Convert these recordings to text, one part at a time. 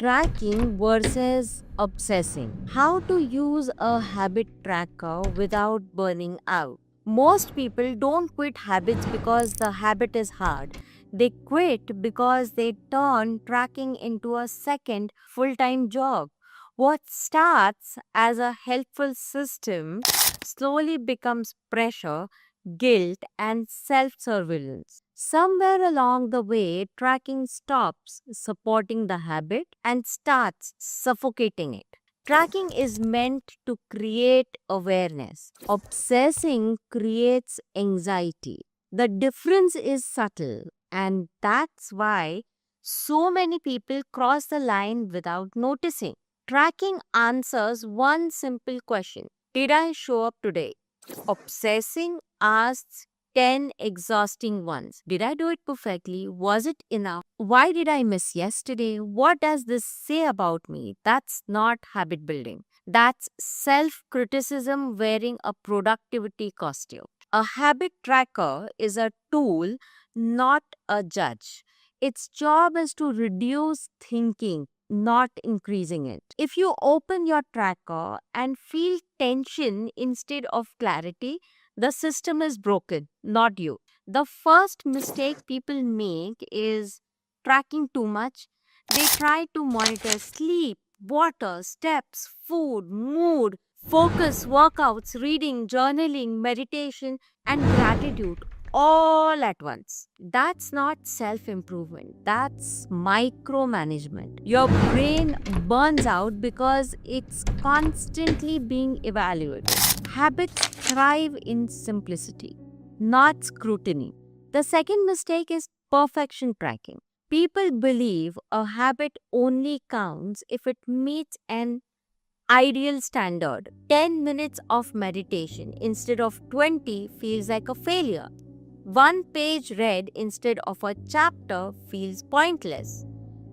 Tracking versus obsessing. How to use a habit tracker without burning out. Most people don't quit habits because the habit is hard. They quit because they turn tracking into a second full time job. What starts as a helpful system slowly becomes pressure, guilt, and self surveillance. Somewhere along the way, tracking stops supporting the habit and starts suffocating it. Tracking is meant to create awareness. Obsessing creates anxiety. The difference is subtle, and that's why so many people cross the line without noticing. Tracking answers one simple question: did I show up today? Obsessing asks 10 exhausting ones. Did I do it perfectly? Was it enough? Why did I miss yesterday? What does this say about me? That's not habit building. That's self criticism wearing a productivity costume. A habit tracker is a tool, not a judge. Its job is to reduce thinking, not increasing it. If you open your tracker and feel tension instead of clarity, the system is broken, not you. The first mistake people make is tracking too much. They try to monitor sleep, water, steps, food, mood, focus, workouts, reading, journaling, meditation, and gratitude all at once. That's not self improvement, that's micromanagement. Your brain burns out because it's constantly being evaluated. Habits thrive in simplicity, not scrutiny. The second mistake is perfection tracking. People believe a habit only counts if it meets an ideal standard. 10 minutes of meditation instead of 20 feels like a failure. One page read instead of a chapter feels pointless.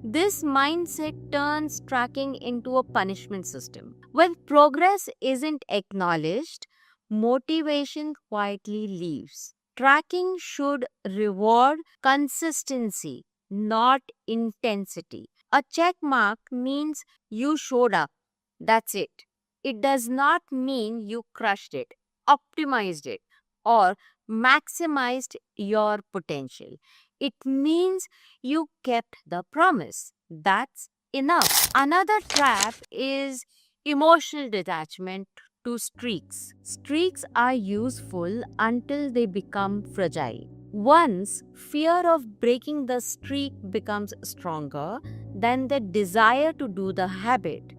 This mindset turns tracking into a punishment system. When progress isn't acknowledged, motivation quietly leaves. Tracking should reward consistency, not intensity. A check mark means you showed up. That's it. It does not mean you crushed it, optimized it, or maximized your potential. It means you kept the promise. That's enough. Another trap is emotional detachment to streaks. Streaks are useful until they become fragile. Once fear of breaking the streak becomes stronger than the desire to do the habit,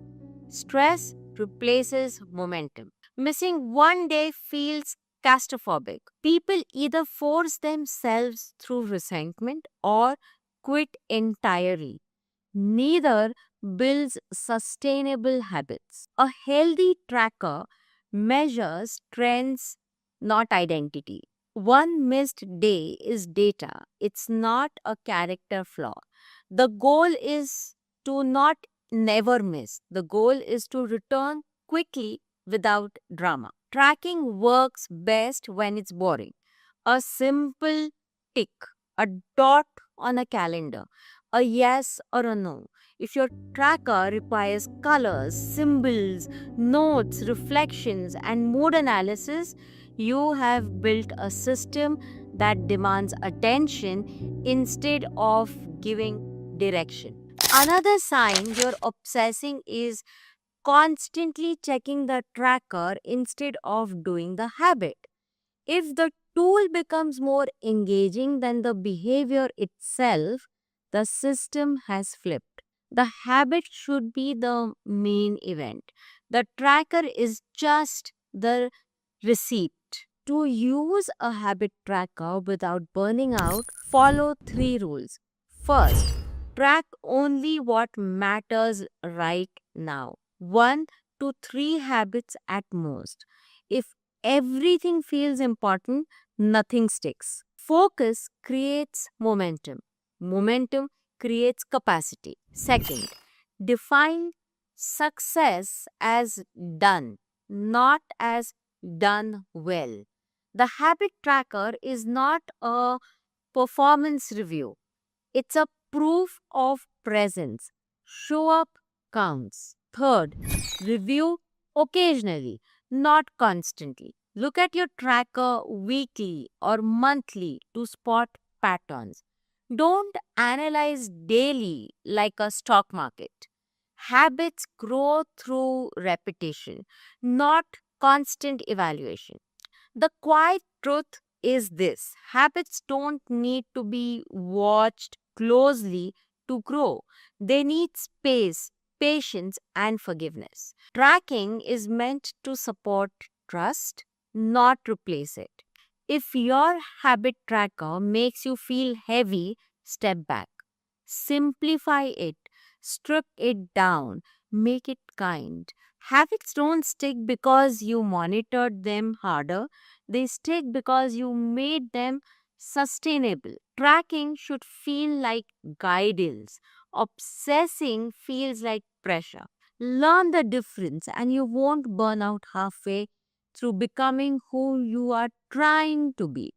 stress replaces momentum. Missing one day feels claustrophobic. People either force themselves through resentment or quit entirely. Neither builds sustainable habits. A healthy tracker measures trends, not identity. One missed day is data, it's not a character flaw. The goal is to not never miss. The goal is to return quickly without drama. Tracking works best when it's boring. A simple tick, a dot on a calendar, a yes or a no. If your tracker requires colors, symbols, notes, reflections, and mood analysis, you have built a system that demands attention instead of giving direction. Another sign you're obsessing is constantly checking the tracker instead of doing the habit. If the tool becomes more engaging than the behavior itself, the system has flipped. The habit should be the main event. The tracker is just the receipt. To use a habit tracker without burning out, follow three rules. First, track only what matters right now. One to three habits at most. If everything feels important, nothing sticks. Focus creates momentum. Momentum creates capacity. Second, define success as done, not as done well. The habit tracker is not a performance review, it's a proof of presence. Show up counts. Third, review occasionally, not constantly. Look at your tracker weekly or monthly to spot patterns. Don't analyze daily like a stock market. Habits grow through repetition, not constant evaluation. The quiet truth is this: habits don't need to be watched closely to grow, they need space, patience, and forgiveness. Tracking is meant to support trust, not replace it. If your habit tracker makes you feel heavy, step back. Simplify it, strip it down, make it kind. Habits don't stick because you monitored them harder, they stick because you made them sustainable. Tracking should feel like guidance, obsessing feels like pressure. Learn the difference, and you won't burn out halfway through becoming who you are trying to be.